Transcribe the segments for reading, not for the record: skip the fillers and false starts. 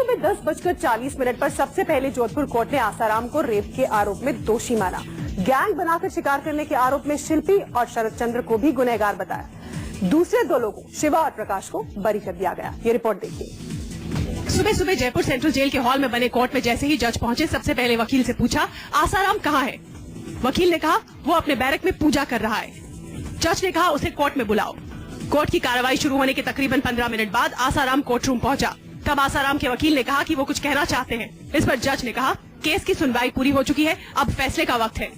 सुबह 10:40 पर सबसे पहले जोधपुर कोर्ट ने आसाराम को रेप के आरोप में दोषी माना। गैंग बनाकर शिकार करने के आरोप में शिल्पी और शरद चंद्र को भी गुनहगार बताया। दूसरे दो लोगों शिवा और प्रकाश को बरी कर दिया गया। ये रिपोर्ट देखिए। सुबह सुबह जयपुर सेंट्रल जेल के हॉल में बने कोर्ट में जैसे ही जज पहुंचे, सबसे पहले वकील से पूछा, आसाराम कहाँ है? वकील ने कहा वो अपने बैरक में पूजा कर रहा है। जज ने कहा उसे कोर्ट में बुलाओ। कोर्ट की कार्रवाई शुरू होने के तकरीबन 15 मिनट बाद आसाराम कोर्ट रूम पहुंचा। तब आसाराम के वकील ने कहा कि वो कुछ कहना चाहते हैं। इस पर जज ने कहा केस की सुनवाई पूरी हो चुकी है, अब फैसले का वक्त है।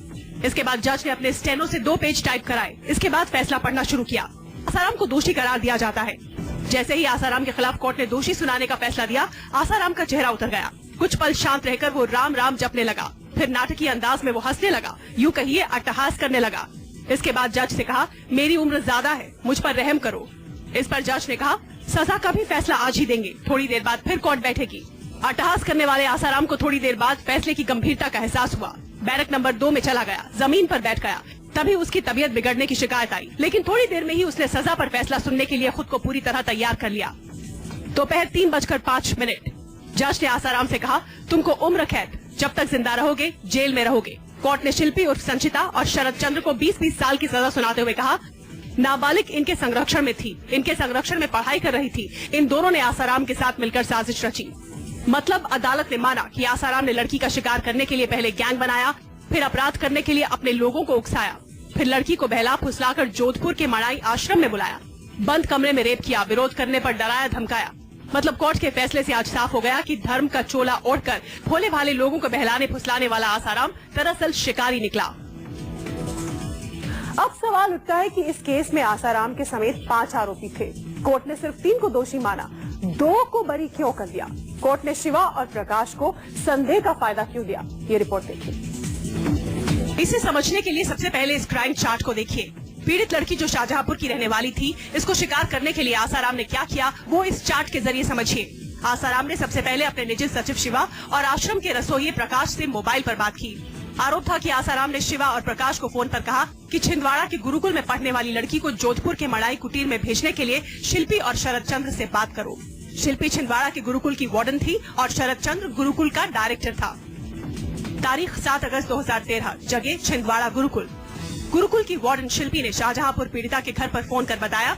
इसके बाद जज ने अपने स्टेनो से 2 पेज टाइप कराए। इसके बाद फैसला पढ़ना शुरू किया। आसाराम को दोषी करार दिया जाता है। जैसे ही आसाराम के खिलाफ कोर्ट ने दोषी सुनाने का फैसला दिया, आसाराम का चेहरा उतर गया। कुछ पल शांत रहकर वो राम राम जपने लगा। फिर नाटकीय अंदाज में वो हंसने लगा, यूं कहिए अट्टहास करने लगा। इसके बाद जज से कहा मेरी उम्र ज्यादा है, मुझ पर रहम करो। इस पर जज ने कहा सजा का भी फैसला आज ही देंगे, थोड़ी देर बाद फिर कोर्ट बैठेगी। अट्टहास करने वाले आसाराम को थोड़ी देर बाद फैसले की गंभीरता का एहसास हुआ। बैरक नंबर 2 में चला गया, जमीन पर बैठ गया। तभी उसकी तबीयत बिगड़ने की शिकायत आई, लेकिन थोड़ी देर में ही उसने सजा पर फैसला सुनने के लिए खुद को पूरी तरह तैयार कर लिया। दोपहर 3:05 जज ने आसाराम से कहा तुमको उम्र कैद, जब तक जिंदा रहोगे जेल में रहोगे। कोर्ट ने शिल्पी उर्फ संचिता और शरद चंद्र को 20-20 साल की सजा सुनाते हुए कहा नाबालिग इनके संरक्षण में थी, इनके संरक्षण में पढ़ाई कर रही थी। इन दोनों ने आसाराम के साथ मिलकर साजिश रची। मतलब अदालत ने माना कि आसाराम ने लड़की का शिकार करने के लिए पहले गैंग बनाया, फिर अपराध करने के लिए अपने लोगों को उकसाया, फिर लड़की को बहला फुसलाकर जोधपुर के मड़ाई आश्रम में बुलाया, बंद कमरे में रेप किया, विरोध करने पर डराया धमकाया। मतलब कोर्ट के फैसले से आज साफ हो गया कि धर्म का चोला ओढ़कर भोले भाले लोगों को बहलाने फुसलाने वाला आसाराम दरअसल शिकारी निकला। अब सवाल उठता है कि इस केस में आसाराम के समेत 5 आरोपी थे। कोर्ट ने सिर्फ 3 को दोषी माना, 2 को बरी क्यों कर दिया? कोर्ट ने शिवा और प्रकाश को संदेह का फायदा क्यों दिया? ये रिपोर्ट देखिए। इसे समझने के लिए सबसे पहले इस क्राइम चार्ट को देखिए। पीड़ित लड़की जो शाहजहांपुर की रहने वाली थी, इसको शिकार करने के लिए आसाराम ने क्या किया वो इस चार्ट के जरिए समझिए। आसाराम ने सबसे पहले अपने निजी सचिव शिवा और आश्रम के रसोइये प्रकाश से मोबाइल पर बात की। आरोप था कि आसाराम ने शिवा और प्रकाश को फोन पर कहा कि छिंदवाड़ा के गुरुकुल में पढ़ने वाली लड़की को जोधपुर के मड़ाई कुटीर में भेजने के लिए शिल्पी और शरद चंद्र से बात करो। शिल्पी छिंदवाड़ा के गुरुकुल की वार्डन थी और शरद चंद्र गुरुकुल का डायरेक्टर था। तारीख 7 अगस्त 2013, जगह छिंदवाड़ा गुरुकुल। गुरुकुल की वार्डन शिल्पी ने शाहजहांपुर पीड़िता के घर पर फोन कर बताया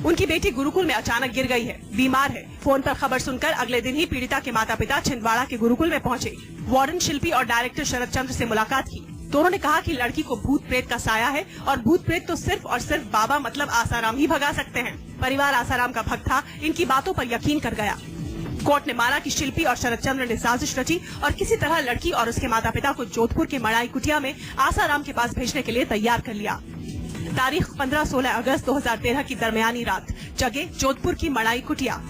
उनकी बेटी गुरुकुल में अचानक गिर गई है, बीमार है। फोन पर खबर सुनकर अगले दिन ही पीड़िता के माता पिता छिंदवाड़ा के गुरुकुल में पहुंचे। वार्डन शिल्पी और डायरेक्टर शरद चंद्र से मुलाकात की। दोनों ने कहा कि लड़की को भूत प्रेत का साया है और भूत प्रेत तो सिर्फ और सिर्फ बाबा मतलब आसाराम ही भगा सकते हैं। परिवार आसाराम का भक्त था, इनकी बातों पर यकीन कर गया। कोर्ट ने माना कि शिल्पी और शरद चंद्र ने साजिश रची और किसी तरह लड़की और उसके माता पिता को जोधपुर के मड़ाई कुटिया में आसाराम के पास भेजने के लिए तैयार कर लिया। तारीख 15-16 अगस्त 2013 की दरमियानी रात, जगह जोधपुर की मड़ाई कुटिया।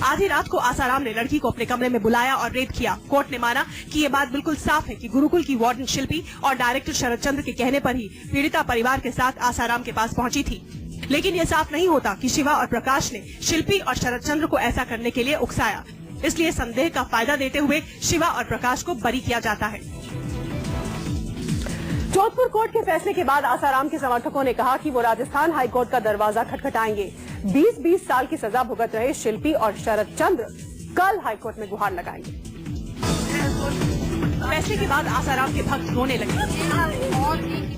आधी रात को आसाराम ने लड़की को अपने कमरे में बुलाया और रेप किया। कोर्ट ने माना कि ये बात बिल्कुल साफ है कि गुरुकुल की वार्डन शिल्पी और डायरेक्टर शरद चंद्र के कहने पर ही पीड़िता परिवार के साथ आसाराम के पास पहुंची थी। लेकिन ये साफ नहीं होता कि शिवा और प्रकाश ने शिल्पी और शरद चंद्र को ऐसा करने के लिए उकसाया। इसलिए संदेह का फायदा देते हुए शिवा और प्रकाश को बरी किया जाता है। जोधपुर कोर्ट के फैसले के बाद आसाराम के समर्थकों ने कहा कि वो राजस्थान हाईकोर्ट का दरवाजा खटखटाएंगे। 20-20 साल की सजा भुगत रहे शिल्पी और शरद चंद्र कल हाईकोर्ट में गुहार लगाएंगे। फैसले के बाद आसाराम के भक्त रोने लगे।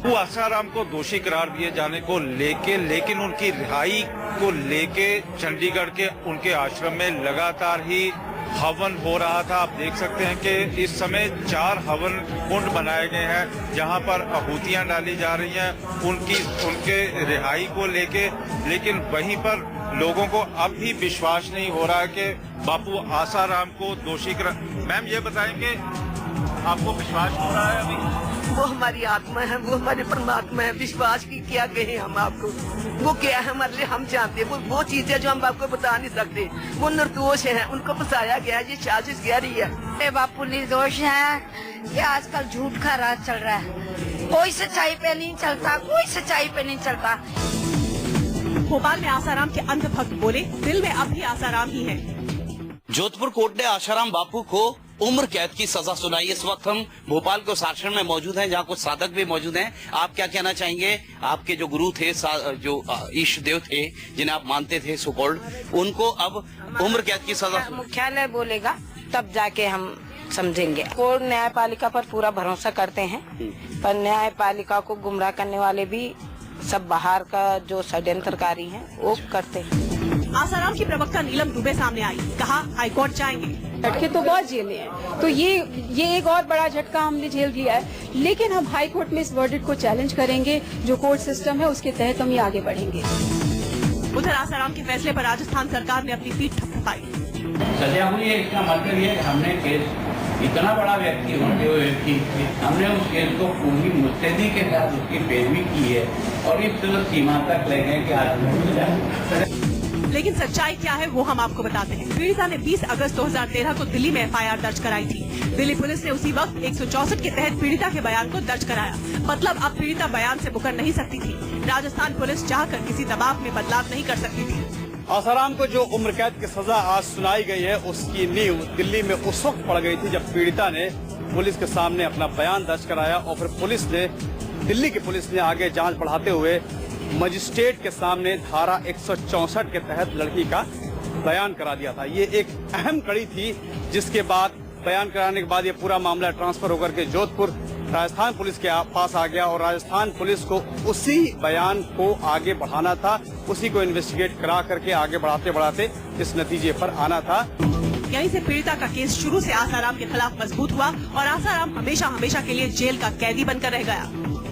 वो आसाराम को दोषी करार दिए जाने को लेके, लेकिन उनकी रिहाई को लेके चंडीगढ़ के उनके आश्रम में लगातार ही हवन हो रहा था। आप देख सकते हैं कि इस समय 4 हवन कुंड बनाए गए हैं जहां पर आहुतियां डाली जा रही हैं उनके रिहाई को लेके। लेकिन वहीं पर लोगों को अब भी विश्वास नहीं हो रहा है कि बापू आसाराम को दोषी करार। मैम ये बताएंगे आपको विश्वास हो रहा है अभी? वो हमारी आत्मा है, वो हमारे परमात्मा है। विश्वास की क्या कहें हम आपको, वो क्या है हमारे लिए हम जानते हैं। वो चीज है जो हम आपको बता नहीं सकते। वो निर्दोष है, उनको फंसाया गया है, ये साजिश गहरी है। बापू निर्दोष है, ये आजकल झूठ का राज चल रहा है। कोई सच्चाई पे नहीं चलता, कोई सच्चाई पे नहीं चलता। भोपाल में आसाराम के अंध भक्त बोले दिल में अब भी आसाराम ही है। जोधपुर कोर्ट ने आसाराम बापू को उम्र कैद की सजा सुनाई। इस वक्त हम भोपाल के उस आश्रम में मौजूद हैं जहां कुछ साधक भी मौजूद हैं। आप क्या कहना चाहेंगे? आपके जो गुरु थे, जो ईष्ट देव थे, जिन्हें आप मानते थे सुकॉल्ड, उनको अब उम्र कैद की सजा। मुख्यालय बोलेगा तब जाके हम समझेंगे। वो न्यायपालिका पर पूरा भरोसा करते हैं, पर न्यायपालिका को गुमराह करने वाले भी सब बाहर का जो षड्यंत्रकारी हैं वो करते हैं। आसाराम की प्रवक्ता नीलम दुबे सामने आई, कहा हाईकोर्ट जाएंगे। झटके तो बहुत झेले हैं, तो ये एक और बड़ा झटका हमने झेल लिया है, लेकिन हम हाई कोर्ट में इस वर्डिक्ट को चैलेंज करेंगे। जो कोर्ट सिस्टम है उसके तहत हम ये आगे बढ़ेंगे। उधर आसाराम के फैसले पर राजस्थान सरकार ने अपनी पीठ थपथपाई। सजा हुई है, इसका मतलब ये हमने केस इतना बड़ा व्यक्ति होते हुए हमने उस केस को पूरी मुस्तैदी के साथ उसकी पैरवी की है और इस सीमा तक ले गए कि आज। लेकिन सच्चाई क्या है वो हम आपको बताते हैं। पीड़िता ने 20 अगस्त 2013 को दिल्ली में एफआईआर दर्ज कराई थी। दिल्ली पुलिस ने उसी वक्त 164 के तहत पीड़िता के बयान को दर्ज कराया। मतलब अब पीड़िता बयान से मुकर नहीं सकती थी। राजस्थान पुलिस चाहकर किसी दबाव में बदलाव नहीं कर सकती थी। आसाराम को जो उम्र कैद की सजा आज सुनाई गई है, उसकी नींव दिल्ली में उस वक्त पड़ गई थी जब पीड़िता ने पुलिस के सामने अपना बयान दर्ज कराया और फिर दिल्ली की पुलिस ने आगे जांच बढ़ाते हुए मजिस्ट्रेट के सामने धारा 164 के तहत लड़की का बयान करा दिया था। ये एक अहम कड़ी थी, जिसके बाद बयान कराने के बाद ये पूरा मामला ट्रांसफर होकर के जोधपुर राजस्थान पुलिस के पास आ गया और राजस्थान पुलिस को उसी बयान को आगे बढ़ाना था, उसी को इन्वेस्टिगेट करा करके आगे बढ़ाते बढ़ाते इस नतीजे पर आना था। यहीं से पीड़िता का केस शुरू से आसाराम के खिलाफ मजबूत हुआ और आसाराम हमेशा हमेशा के लिए जेल का कैदी बनकर रह गया।